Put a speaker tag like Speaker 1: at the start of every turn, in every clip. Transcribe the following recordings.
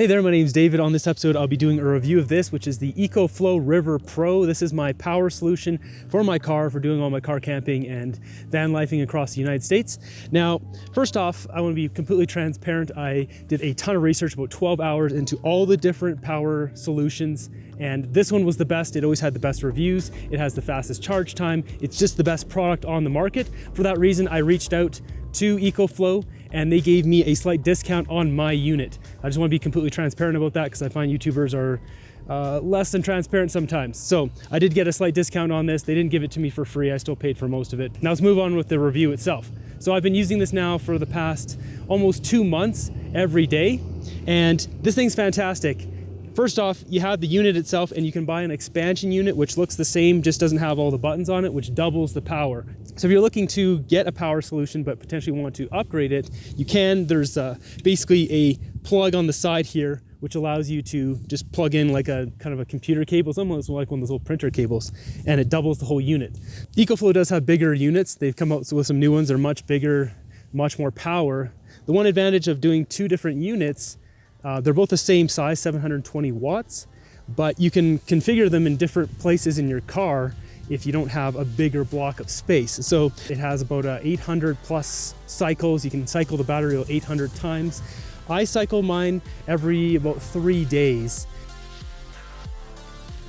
Speaker 1: Hey there, my name's David. On this episode, I'll be doing a review of this, which is the Ecoflow River Pro. This is my power solution for my car for doing all my car camping and van lifing across the United States. Now, first off, I want to be completely transparent. I did a ton of research, about 12 hours into all the different power solutions, and this one was the best. It always had the best reviews. It has the fastest charge time. It's just the best product on the market. For that reason, I reached out to Ecoflow and they gave me a slight discount on my unit. I just want to be completely transparent about that because I find YouTubers are less than transparent sometimes. So I did get a slight discount on this. They didn't give it to me for free. I still paid for most of it. Now let's move on with the review itself. So I've been using this now for the past almost 2 months every day, and this thing's fantastic. First off, you have the unit itself, and you can buy an expansion unit which looks the same, just doesn't have all the buttons on it, which doubles the power. So if you're looking to get a power solution but potentially want to upgrade it, you can. There's basically a plug on the side here which allows you to just plug in like a kind of a computer cable. It's almost like one of those old printer cables, and it doubles the whole unit. Ecoflow does have bigger units. They've come out with some new ones. They're much bigger, much more power. The one advantage of doing two different units, they're both the same size, 720 watts, but you can configure them in different places in your car if you don't have a bigger block of space. So it has about 800 plus cycles. You can cycle the battery 800 times. I cycle mine every about 3 days.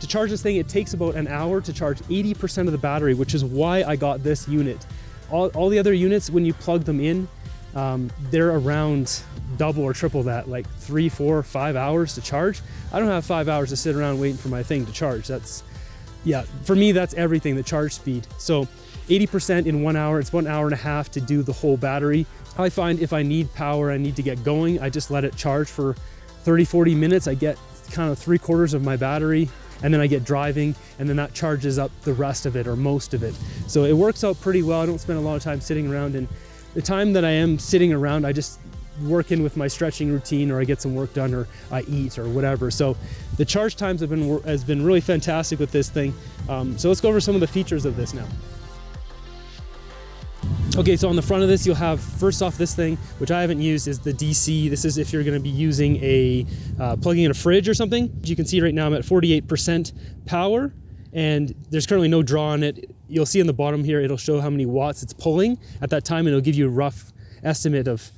Speaker 1: To charge this thing, it takes about an hour to charge 80% of the battery, which is why I got this unit. All the other units, when you plug them in, they're around double or triple that, like 3, 4, 5 hours to charge. I don't have 5 hours to sit around waiting for my thing to charge. Yeah, for me, that's everything, the charge speed. So 80% in 1 hour, it's about an hour and a half to do the whole battery. I find if I need power, I need to get going, I just let it charge for 30, 40 minutes. I get kind of 3/4 of my battery, and then I get driving, and then that charges up the rest of it or most of it. So it works out pretty well. I don't spend a lot of time sitting around, and the time that I am sitting around, I just work in with my stretching routine, or I get some work done, or I eat or whatever. So the charge times has been really fantastic with this thing. So let's go over some of the features of this now. Okay, so on the front of this, you'll have, first off, this thing, which I haven't used, is the DC. This is if you're gonna be using plugging in a fridge or something. As you can see right now, I'm at 48% power, and there's currently no draw on it. You'll see in the bottom here, it'll show how many watts it's pulling at that time, and it'll give you a rough estimate of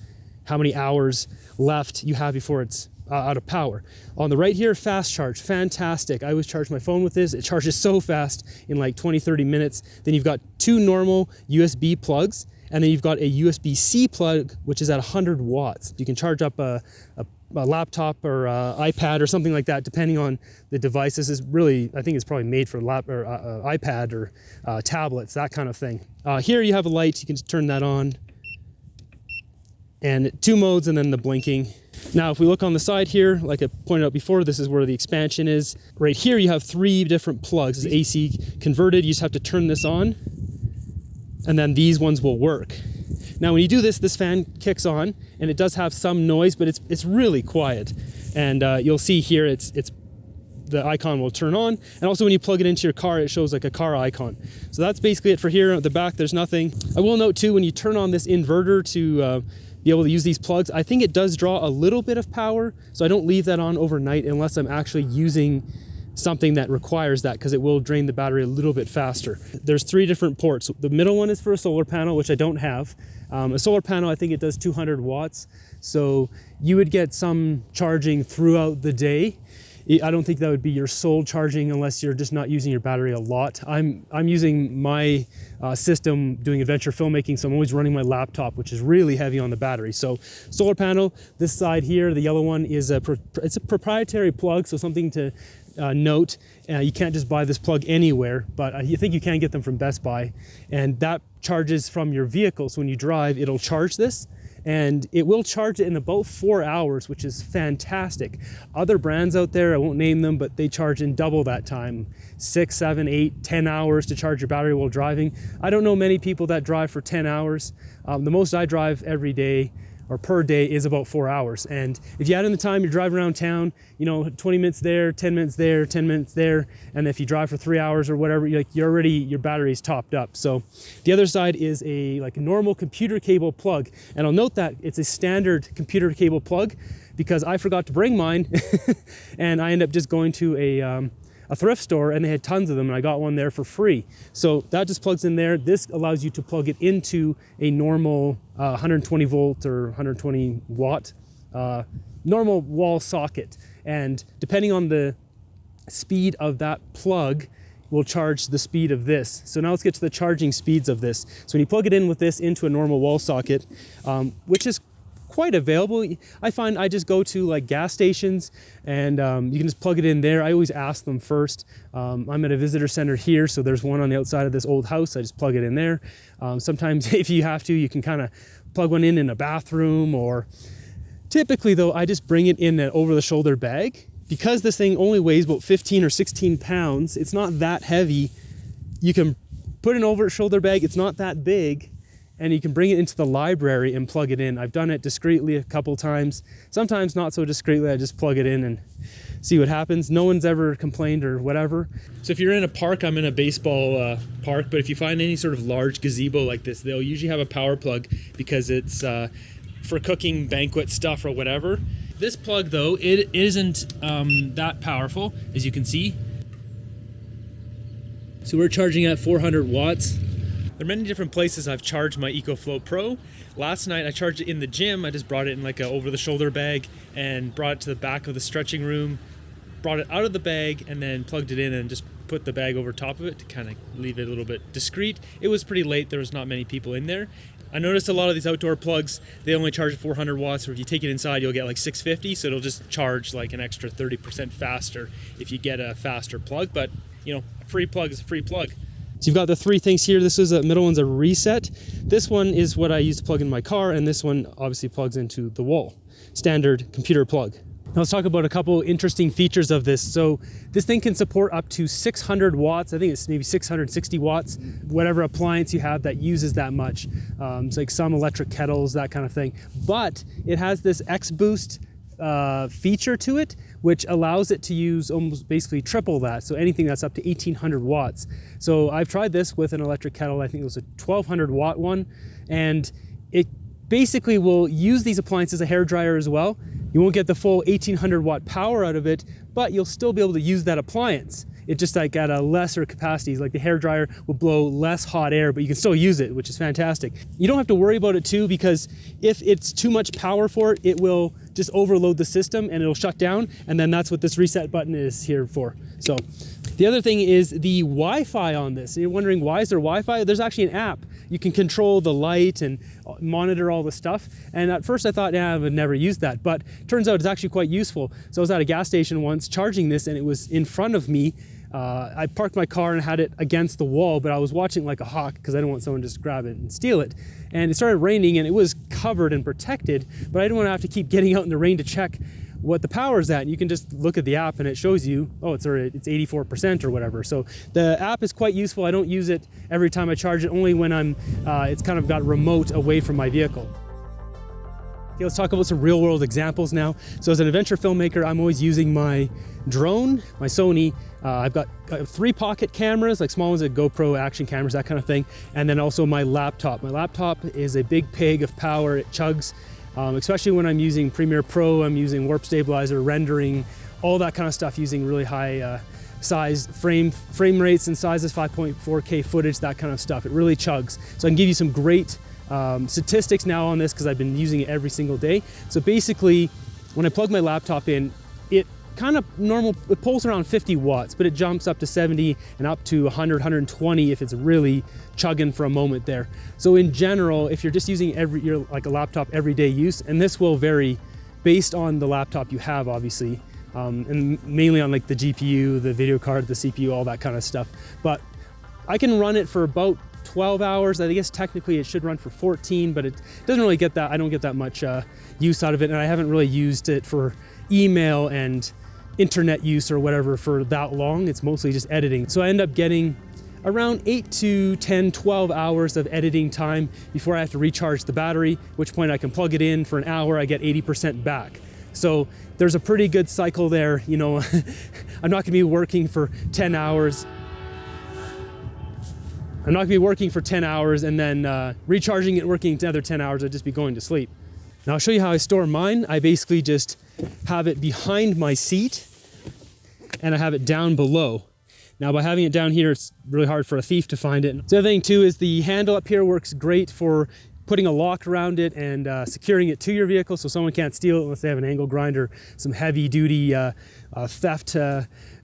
Speaker 1: how many hours left you have before it's out of power. On the right here, fast charge, fantastic. I always charge my phone with this. It charges so fast in like 20, 30 minutes. Then you've got two normal USB plugs, and then you've got a USB-C plug, which is at 100 watts. You can charge up a laptop or iPad or something like that, depending on the device. This is really, I think it's probably made for iPad or tablets, that kind of thing. Here you have a light, you can turn that on, and 2 modes, and then the blinking. Now, if we look on the side here, like I pointed out before, this is where the expansion is. Right here, you have 3 different plugs. It's AC converted. You just have to turn this on, and then these ones will work. Now, when you do this, this fan kicks on, and it does have some noise, but it's really quiet. And you'll see here, the icon will turn on. And also when you plug it into your car, it shows like a car icon. So that's basically it for here. At the back, there's nothing. I will note too, when you turn on this inverter to be able to use these plugs, I think it does draw a little bit of power. So I don't leave that on overnight unless I'm actually using something that requires that, because it will drain the battery a little bit faster. There's 3 different ports. The middle one is for a solar panel, which I don't have. A solar panel, I think it does 200 watts. So you would get some charging throughout the day. I don't think that would be your sole charging unless you're just not using your battery a lot. I'm using my system doing adventure filmmaking, so I'm always running my laptop, which is really heavy on the battery. So solar panel, this side here, the yellow one, is it's a proprietary plug, so something to note. You can't just buy this plug anywhere, but I think you can get them from Best Buy, and that charges from your vehicle. So when you drive, it'll charge this, and it will charge it in about 4 hours, which is fantastic. Other brands out there, I won't name them, but they charge in double that time, 6, 7, 8, 10 hours to charge your battery while driving. I don't know many people that drive for 10 hours. The most I drive every day or per day is about 4 hours. And if you add in the time you're driving around town, 20 minutes there, 10 minutes there, 10 minutes there, and if you drive for 3 hours or whatever, your battery's topped up. So the other side is a normal computer cable plug. And I'll note that it's a standard computer cable plug. because I forgot to bring mine and I ended up just going to a thrift store and they had tons of them and I got one there for free. So that just plugs in there. This allows you to plug it into a normal 120 volt or 120 watt normal wall socket. And depending on the speed of that plug will charge the speed of this. So now let's get to the charging speeds of this. So when you plug it in with this into a normal wall socket, which is quite available. I find I just go to like gas stations and you can just plug it in there. I always ask them first. I'm at a visitor center here, so there's one on the outside of this old house. I just plug it in there. Sometimes if you have to, you can kind of plug one in a bathroom, or typically though, I just bring it in an over-the-shoulder bag. Because this thing only weighs about 15 or 16 pounds, it's not that heavy. You can put an over-shoulder bag, it's not that big, and you can bring it into the library and plug it in. I've done it discreetly a couple times. Sometimes not so discreetly, I just plug it in and see what happens. No one's ever complained or whatever. So if you're in a park, I'm in a baseball park, but if you find any sort of large gazebo like this, they'll usually have a power plug because it's for cooking banquet stuff or whatever. This plug though, it isn't that powerful, as you can see. So we're charging at 400 watts. There are many different places I've charged my Ecoflow Pro. Last night I charged it in the gym. I just brought it in like a over-the-shoulder bag and brought it to the back of the stretching room, brought it out of the bag and then plugged it in and just put the bag over top of it to kind of leave it a little bit discreet. It was pretty late, there was not many people in there. I noticed a lot of these outdoor plugs, they only charge at 400 watts, or if you take it inside, you'll get like 650, so it'll just charge like an extra 30% faster if you get a faster plug. But you know, a free plug is a free plug. So you've got the three things here. This is a middle one's a reset. This one is what I use to plug in my car, and this one obviously plugs into the wall. Standard computer plug. Now let's talk about a couple interesting features of this. So this thing can support up to 600 watts. I think it's maybe 660 watts, whatever appliance you have that uses that much. It's like some electric kettles, that kind of thing. But it has this X Boost feature to it, which allows it to use almost basically triple that. So anything that's up to 1800 watts. So I've tried this with an electric kettle. I think it was a 1200 watt one. And it basically will use these appliances as a hairdryer as well. You won't get the full 1800 watt power out of it, but you'll still be able to use that appliance. It just like at a lesser capacity, like the hairdryer will blow less hot air, but you can still use it, which is fantastic. You don't have to worry about it too, because if it's too much power for it, it will just overload the system and it'll shut down. And then that's what this reset button is here for. So the other thing is the Wi-Fi on this. You're wondering, why is there Wi-Fi? There's actually an app. You can control the light and monitor all the stuff. And at first I thought, I would never use that, but turns out it's actually quite useful. So I was at a gas station once charging this and it was in front of me. I parked my car and had it against the wall, but I was watching like a hawk because I didn't want someone to just grab it and steal it. And it started raining and it was covered and protected, but I didn't want to have to keep getting out in the rain to check what the power is at. And you can just look at the app and it shows you, oh, it's 84% or whatever. So the app is quite useful. I don't use it every time I charge it, only when it's kind of got remote away from my vehicle. Okay, let's talk about some real world examples now. So as an adventure filmmaker, I'm always using my drone, my Sony. I've got 3 pocket cameras, like small ones, like GoPro action cameras, that kind of thing. And then also my laptop. My laptop is a big pig of power. It chugs, especially when I'm using Premiere Pro, I'm using warp stabilizer, rendering, all that kind of stuff, using really high size frame rates and sizes, 5.4K footage, that kind of stuff. It really chugs. So I can give you some great statistics now on this because I've been using it every single day. So basically, when I plug my laptop in, it kind of it pulls around 50 watts, but it jumps up to 70 and up to 100, 120 if it's really chugging for a moment there. So in general, if you're just using like a laptop everyday use, and this will vary based on the laptop you have, obviously, and mainly on like the GPU, the video card, the CPU, all that kind of stuff. But I can run it for about 12 hours. I guess technically it should run for 14, but it doesn't really get that. I don't get that much use out of it, and I haven't really used it for email and internet use or whatever for that long. It's mostly just editing. So I end up getting around 8 to 10, 12 hours of editing time before I have to recharge the battery, at which point I can plug it in for an hour, I get 80% back. So there's a pretty good cycle there. You know, I'm not gonna be working for 10 hours. I'm not gonna be working for 10 hours and then recharging it, working another 10 hours, I'd just be going to sleep. Now I'll show you how I store mine. I basically just have it behind my seat and I have it down below. Now by having it down here, it's really hard for a thief to find it. The other thing too is the handle up here works great for putting a lock around it and securing it to your vehicle so someone can't steal it unless they have an angle grinder, some heavy duty theft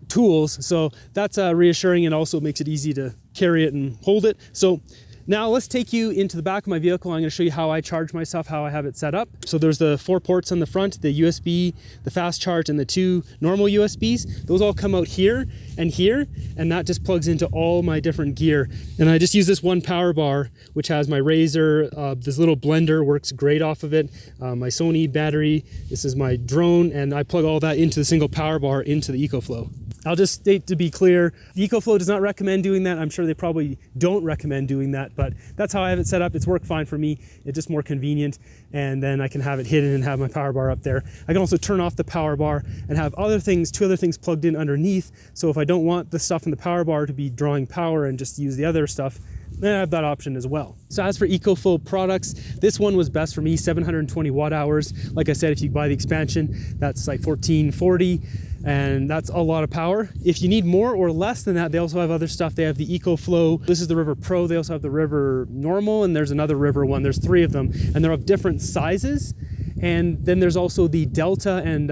Speaker 1: tools. So that's reassuring, and also makes it easy to carry it and hold it. So now let's take you into the back of my vehicle. I'm going to show you how I charge myself, how I have it set up. So there's the 4 ports on the front, the USB, the fast charge, and the 2 normal USBs. Those all come out here, and that just plugs into all my different gear. And I just use this one power bar, which has my razor. This little blender works great off of it. My Sony battery, this is my drone, and I plug all that into the single power bar into the Ecoflow. I'll just state to be clear, the Ecoflow does not recommend doing that. I'm sure they probably don't recommend doing that, but that's how I have it set up. It's worked fine for me. It's just more convenient, and then I can have it hidden and have my power bar up there. I can also turn off the power bar and have 2 other things plugged in underneath. So if I don't want the stuff in the power bar to be drawing power and just use the other stuff, then I have that option as well. So as for Ecoflow products, this one was best for me, 720 watt hours. Like I said, if you buy the expansion, that's like 1440. And that's a lot of power. If you need more or less than that, they also have other stuff. They have the Ecoflow. This is the River Pro. They also have the River Normal, and there's another River one. There's 3 of them, and they're of different sizes. And then there's also the Delta and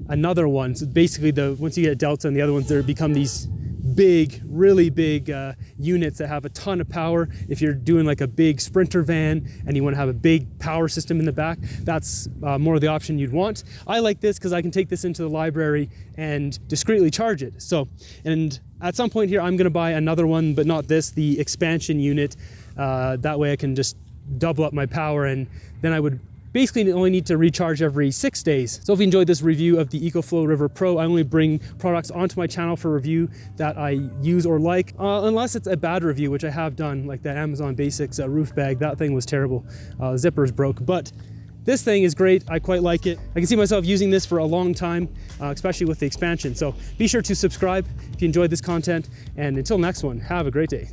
Speaker 1: another one. So basically, once you get Delta and the other ones, they become these big, really big units that have a ton of power. If you're doing like a big Sprinter van and you want to have a big power system in the back, that's more of the option you'd want. I like this because I can take this into the library and discreetly charge it. So, and at some point here, I'm going to buy another one, but not this, the expansion unit. That way I can just double up my power, and then I would basically only need to recharge every 6 days. So if you enjoyed this review of the Ecoflow River Pro, I only bring products onto my channel for review that I use or like, unless it's a bad review, which I have done, like that Amazon Basics roof bag. That thing was terrible. Zippers broke, but this thing is great. I quite like it. I can see myself using this for a long time, especially with the expansion. So be sure to subscribe if you enjoyed this content, and until next one, have a great day.